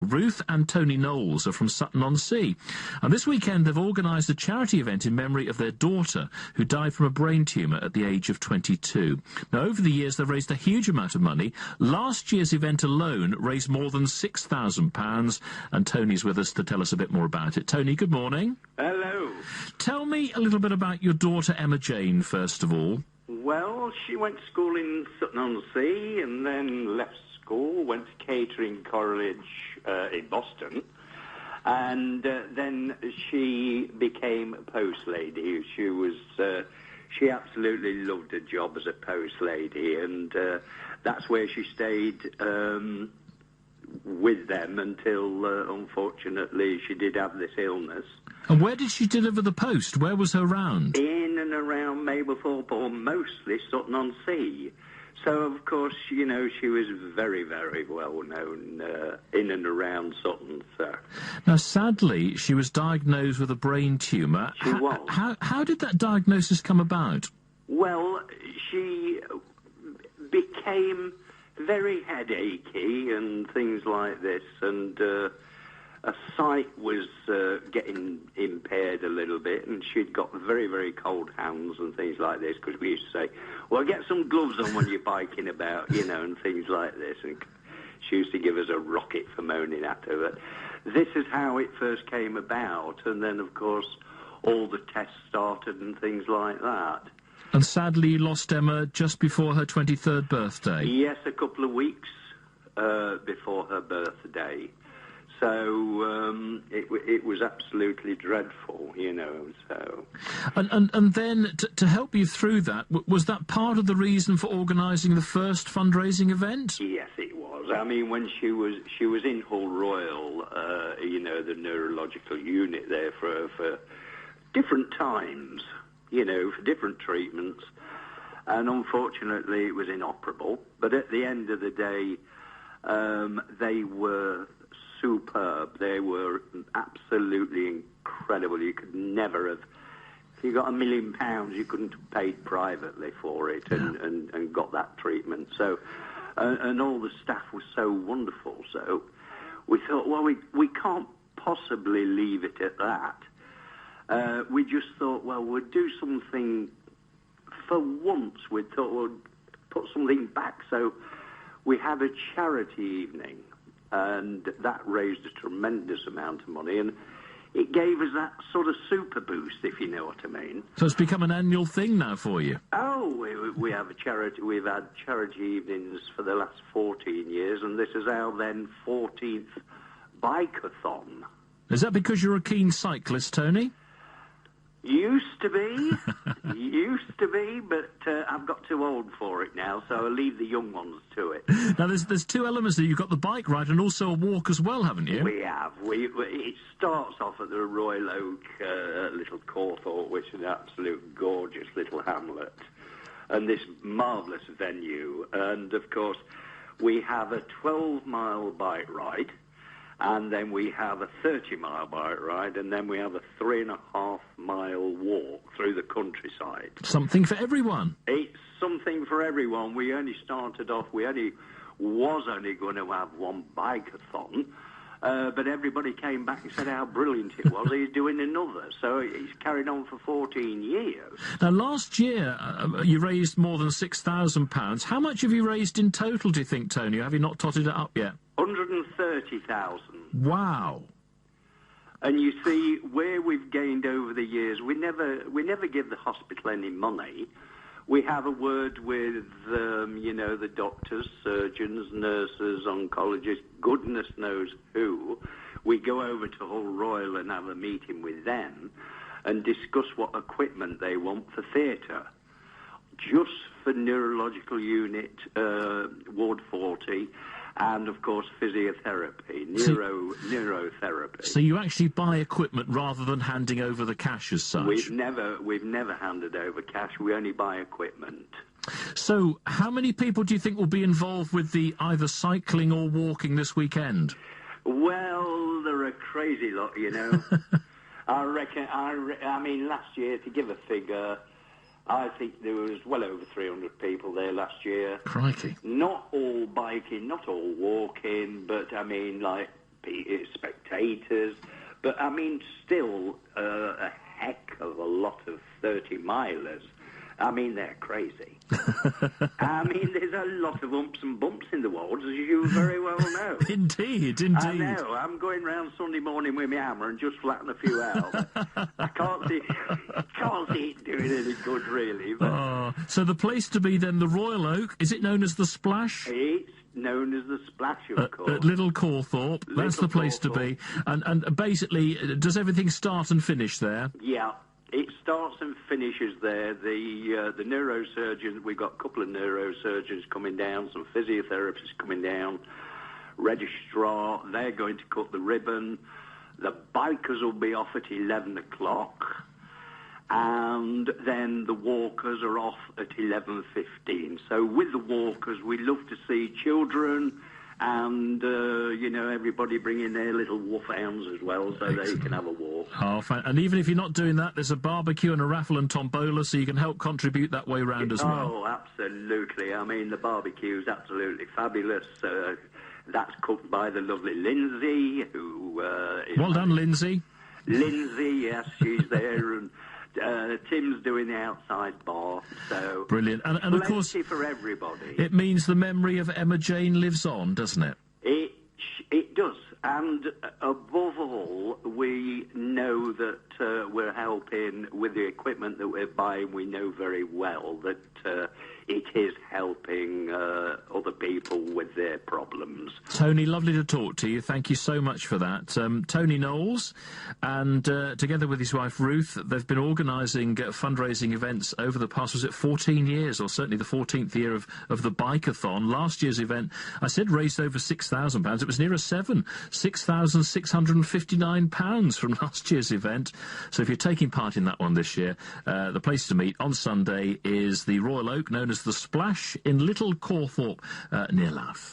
Ruth and Tony Knowles are from Sutton-on-Sea, and this weekend they've organised a charity event in memory of their daughter, who died from a brain tumour at the age of 22. Now, over the years they've raised a huge amount of money. Last year's event alone raised more than £6,000, and Tony's with us to tell us a bit more about it. Tony, good morning. Hello. Tell me a little bit about your daughter Emma-Jayne, first of all. Well, she went to school in Sutton-on-Sea and then left school, went to catering college in Boston, and then she became a post lady. She absolutely loved her job as a post lady, and that's where she stayed with them until, unfortunately, she did have this illness. And where did she deliver the post? Where was her round? In and around Mablethorpe, or mostly Sutton-on-Sea. So, of course, you know, she was very, very well known in and around Sutton. So. Now, sadly, she was diagnosed with a brain tumour. She was. How did that diagnosis come about? Well, she became very headachy and things like this, and her sight was getting impaired a little bit, and she'd got very, very cold hands and things like this, because we used to say, well, get some gloves on when you're biking about, you know, and things like this, and she used to give us a rocket for moaning at her. But this is how it first came about, and then, of course, all the tests started and things like that. And sadly, you lost Emma just before her 23rd birthday. Yes, a couple of weeks before her birthday. So it was absolutely dreadful, you know. So, and then to help you through that, was that part of the reason for organising the first fundraising event? Yes, it was. I mean, when she was in Hull Royal, you know, the neurological unit there for different times, you know, for different treatments, and unfortunately it was inoperable. But at the end of the day, they were superb. They were absolutely incredible. You could never have, if you got £1 million, you couldn't have paid privately for it and got that treatment. So, and all the staff was so wonderful. So we thought, well, we can't possibly leave it at that. We just thought, well, we'll do something for once. We thought we'll put something back. So we had a charity evening, and that raised a tremendous amount of money, and it gave us that sort of super boost, if you know what I mean. So it's become an annual thing now for you? Oh, we have a charity. We've had charity evenings for the last 14 years, and this is our then 14th Bikeathon. Is that because you're a keen cyclist, Tony? Used to be, but I've got too old for it now, so I'll leave the young ones to it. Now, there's two elements there. You've got the bike ride and also a walk as well, haven't you? We have. It starts off at the Royal Oak, little Cawthorpe, which is an absolute gorgeous little hamlet, and this marvellous venue. And, of course, we have a 12-mile bike ride, and then we have a 30-mile bike ride, and then we have a 3.5-mile walk through the countryside. Something for everyone. It's something for everyone. We only started off, was only going to have one bikeathon, but everybody came back and said how brilliant it was. He's doing another. So it's carried on for 14 years. Now, last year, you raised more than £6,000. How much have you raised in total, do you think, Tony? Have you not totted it up yet? 130,000. Wow. And you see, where we've gained over the years, we never give the hospital any money. We have a word with, you know, the doctors, surgeons, nurses, oncologists, goodness knows who. We go over to Hull Royal and have a meeting with them and discuss what equipment they want for theatre. Just for neurological unit, Ward 40, and, of course, physiotherapy, neurotherapy. So you actually buy equipment rather than handing over the cash as such? We've never handed over cash. We only buy equipment. So how many people do you think will be involved with the either cycling or walking this weekend? Well, they're a crazy lot, you know. I reckon, I mean, last year, to give a figure, I think there was well over 300 people there last year. Crikey. Not all biking, not all walking, but, I mean, like spectators, but I mean, still a heck of a lot of 30-milers. I mean, they're crazy. I mean, there's a lot of umps and bumps in the wards, as you very well know. Indeed. I know. I'm going round Sunday morning with my hammer and just flatten a few out. I can't see it doing any good, really. But so the place to be then, the Royal Oak, is it known as the Splash? It's known as the Splash, of course. At Little Cawthorpe, that's the place to be. And basically, does everything start and finish there? Yeah. It starts and finishes there. The neurosurgeons, we've got a couple of neurosurgeons coming down, some physiotherapists coming down, registrar, they're going to cut the ribbon. The bikers will be off at 11 o'clock, and then the walkers are off at 11:15. So with the walkers, we love to see children and, everybody bringing their little wolfhounds as well, so they can have a walk. Oh, and even if you're not doing that, there's a barbecue and a raffle and tombola, so you can help contribute that way round as well. Oh, absolutely. I mean, the barbecue's absolutely fabulous. That's cooked by the lovely Lindsay, who is... Well done, Lindsay. Lindsay, yes, she's there, and Tim's doing the outside bar, so... Brilliant. And of course... for everybody. It means the memory of Emma-Jayne lives on, doesn't it? It does, and above all, we know that we're helping with the equipment that we're buying. We know very well that it is helping other people with their problems. Tony, lovely to talk to you. Thank you so much for that. Tony Knowles, and together with his wife Ruth, they've been organising fundraising events over the past, was it 14 years, or certainly the 14th year of the Bikeathon. Last year's event, I said, raised over £6,000. It was nearer £6,659 from last year's event. So if you're taking part in that one this year, the place to meet on Sunday is the Royal Oak, known as the Splash, in Little Cawthorpe, near Louth.